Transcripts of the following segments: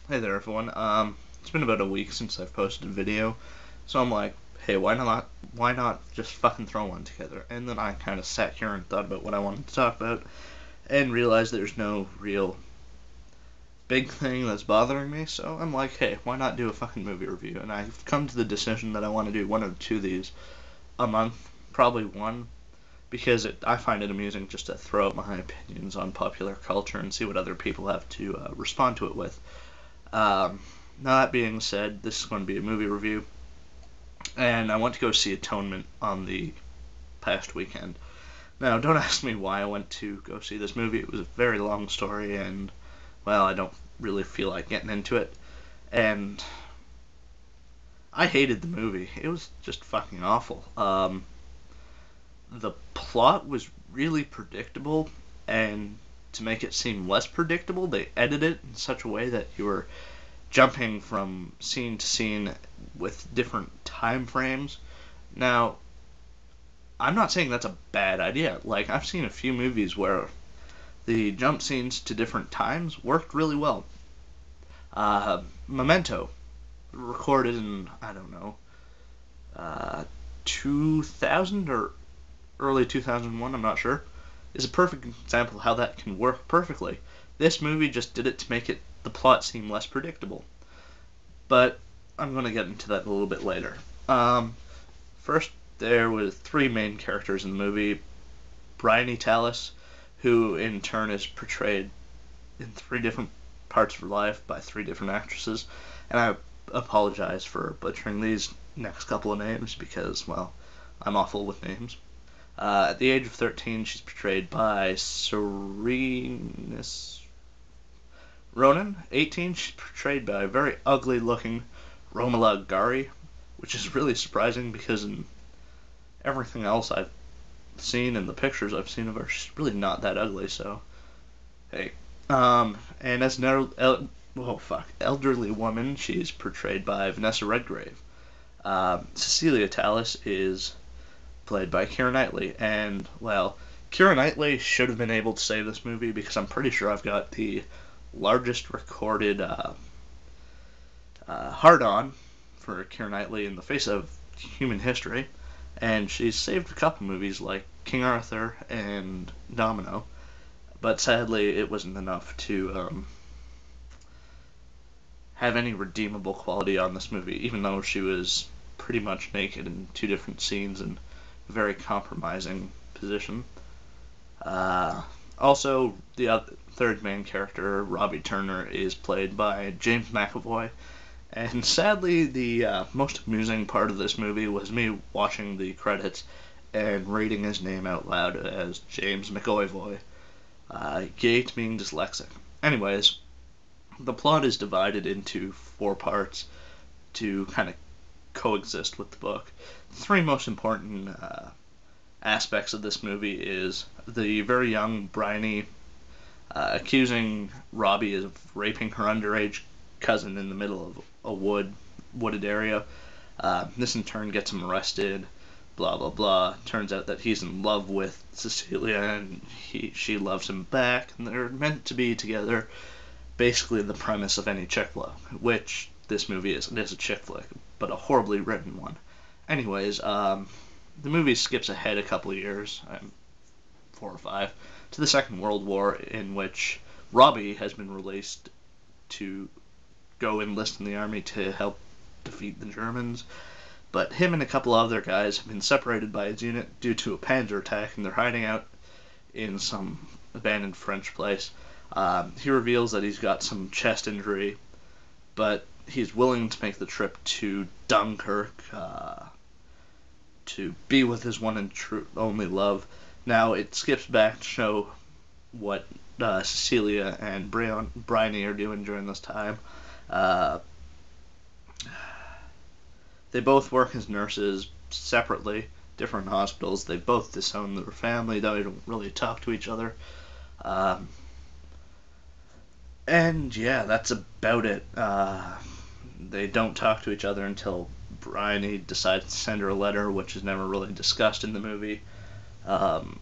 Hey there, everyone. It's been about a week since I've posted a video, so I'm like, hey, why not just fucking throw one together? And then I kind of sat here and thought about what I wanted to talk about, and realized there's no real big thing that's bothering me. So I'm like, hey, why not do a fucking movie review? And I've come to the decision that I want to do one or two of these a month, probably one, because I find it amusing just to throw out my opinions on popular culture and see what other people have to respond to it with. Um, Now that being said, this is going to be a movie review, and I went to go see Atonement on the past weekend. Now, don't ask me why I went to go see this movie. It was a very long story, and, well, I don't really feel like getting into it. And I hated the movie. It was just fucking awful. The plot was really predictable, and to make it seem less predictable, they edited it in such a way that you were jumping from scene to scene with different time frames. Now, I'm not saying that's a bad idea. Like, I've seen a few movies where the jump scenes to different times worked really well. Memento, recorded in, I don't know, 2000 or early 2001, I'm not sure, is a perfect example of how that can work perfectly. This movie just did it to make the plot seem less predictable. But I'm going to get into that a little bit later. First, there were three main characters in the movie. Bryony Tallis, who in turn is portrayed in three different parts of her life by three different actresses. And I apologize for butchering these next couple of names because, well, I'm awful with names. At the age of 13, she's portrayed by Serenus Ronan. 18, she's portrayed by a very ugly-looking Romola Gari, which is really surprising because in everything else I've seen and the pictures I've seen of her, she's really not that ugly. So, hey. And as an elderly woman, she's portrayed by Vanessa Redgrave. Cecilia Tallis is played by Keira Knightley, and well, Keira Knightley should have been able to save this movie because I'm pretty sure I've got the largest recorded hard-on for Keira Knightley in the face of human history, and she's saved a couple movies like King Arthur and Domino, but sadly it wasn't enough to have any redeemable quality on this movie, even though she was pretty much naked in two different scenes and very compromising position. Also, the third main character, Robbie Turner, is played by James McAvoy. And sadly, the most amusing part of this movie was me watching the credits and reading his name out loud as James McAvoy, gate being dyslexic. Anyways, the plot is divided into four parts to kind of coexist with the book. The three most important aspects of this movie is the very young Bryony accusing Robbie of raping her underage cousin in the middle of a wooded area. This in turn gets him arrested. Blah blah blah. Turns out that he's in love with Cecilia, and she loves him back, and they're meant to be together. Basically, the premise of any chick flick, which this movie is. It is a chick flick, but a horribly written one. Anyways, the movie skips ahead a couple of years, 4 or 5, to the Second World War, in which Robbie has been released to go enlist in the army to help defeat the Germans. But him and a couple other guys have been separated by his unit due to a panzer attack, and they're hiding out in some abandoned French place. He reveals that he's got some chest injury, but he's willing to make the trip to Dunkirk to be with his one and only love. Now, it skips back to show what Cecilia and Bryony are doing during this time. Uh, they both work as nurses separately, different hospitals. They both disown their family. They don't really talk to each other. Um, and yeah, that's about it. They don't talk to each other until Bryony decides to send her a letter, which is never really discussed in the movie. Um,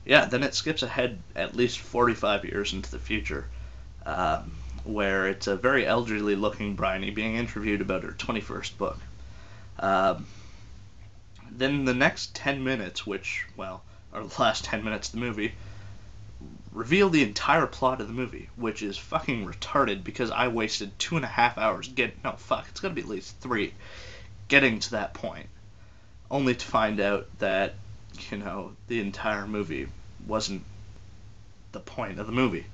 yeah, then it skips ahead at least 45 years into the future. Um, where it's a very elderly looking Bryony being interviewed about her 21st book. Um, then the next 10 minutes, which, well, are the last 10 minutes of the movie, reveal the entire plot of the movie, which is fucking retarded because I wasted 2.5 hours it's gotta be at least 3, getting to that point, only to find out that, the entire movie wasn't the point of the movie.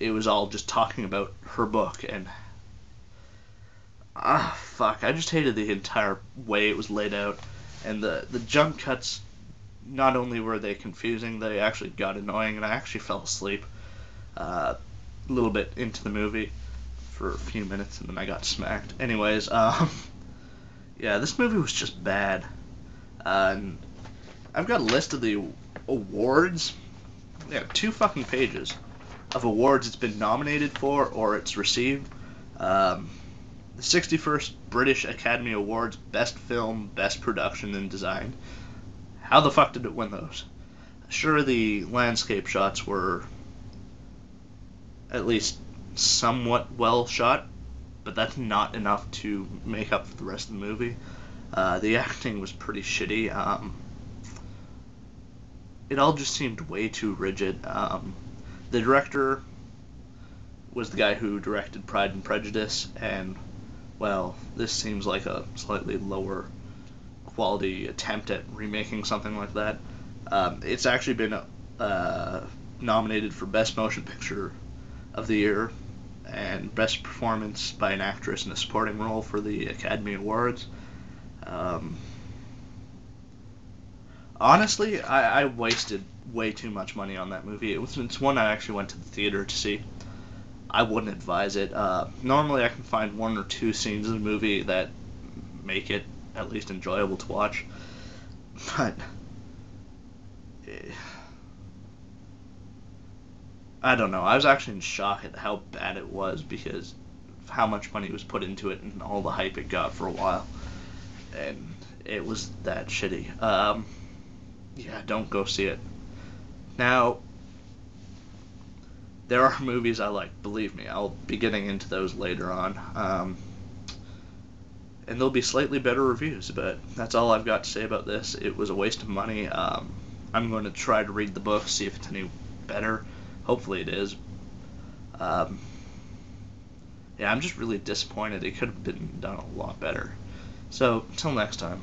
It was all just talking about her book, and fuck, I just hated the entire way it was laid out, and the jump cuts. Not only were they confusing, they actually got annoying, and I actually fell asleep a little bit into the movie for a few minutes, and then I got smacked. Anyways, yeah, this movie was just bad. And I've got a list of the awards. Yeah, 2 fucking pages of awards it's been nominated for or it's received. The 61st British Academy Awards, Best Film, Best Production and Design. How the fuck did it win those? Sure, the landscape shots were at least somewhat well shot, but that's not enough to make up for the rest of the movie. The acting was pretty shitty. It all just seemed way too rigid. The director was the guy who directed Pride and Prejudice, and, well, this seems like a slightly lower quality attempt at remaking something like that. It's actually been nominated for Best Motion Picture of the Year and Best Performance by an Actress in a Supporting Role for the Academy Awards. Honestly, I wasted way too much money on that movie. It's one I actually went to the theater to see. I wouldn't advise it. Normally I can find 1 or 2 scenes in the movie that make it at least enjoyable to watch. But I don't know. I was actually in shock at how bad it was because of how much money was put into it and all the hype it got for a while. And it was that shitty. Yeah, don't go see it. Now, there are movies I like, believe me. I'll be getting into those later on. And there'll be slightly better reviews, but that's all I've got to say about this. It was a waste of money. I'm going to try to read the book, see if it's any better. Hopefully it is. Yeah, I'm just really disappointed. It could have been done a lot better. So, until next time.